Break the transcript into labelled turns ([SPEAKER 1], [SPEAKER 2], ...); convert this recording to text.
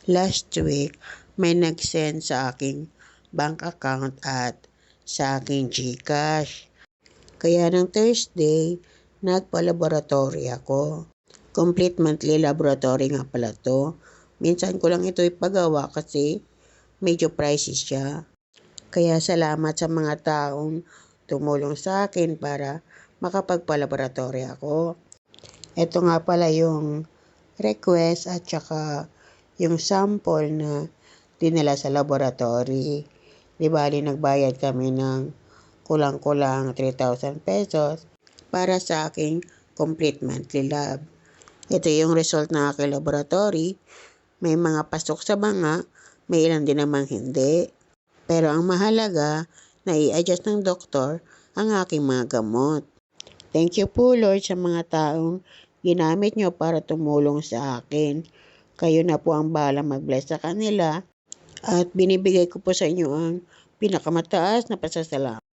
[SPEAKER 1] Last week, may nag-send sa aking bank account at sa aking GCash. Kaya ng Thursday, nagpa-laboratory ako. Complete monthly laboratory nga pala to. Minsan ko lang ito ipagawa kasi medyo pricey siya. Kaya salamat sa mga taong tumulong sa akin para makapagpa-laboratory ako. Ito nga pala yung request at saka yung sample na dinala sa laboratory. Di bali nagbayad kami ng kulang-kulang 3,000 pesos para sa aking complete monthly lab. Ito yung result ng aking laboratory. May mga pasok sa banga, may ilan din namang hindi. Pero ang mahalaga, na i-adjust ng doktor ang aking mga gamot. Thank you po Lord sa mga taong ginamit nyo para tumulong sa akin. Kayo na po ang bahala mag-bless sa kanila at binibigay ko po sa inyo ang pinakamataas na pasasalamat.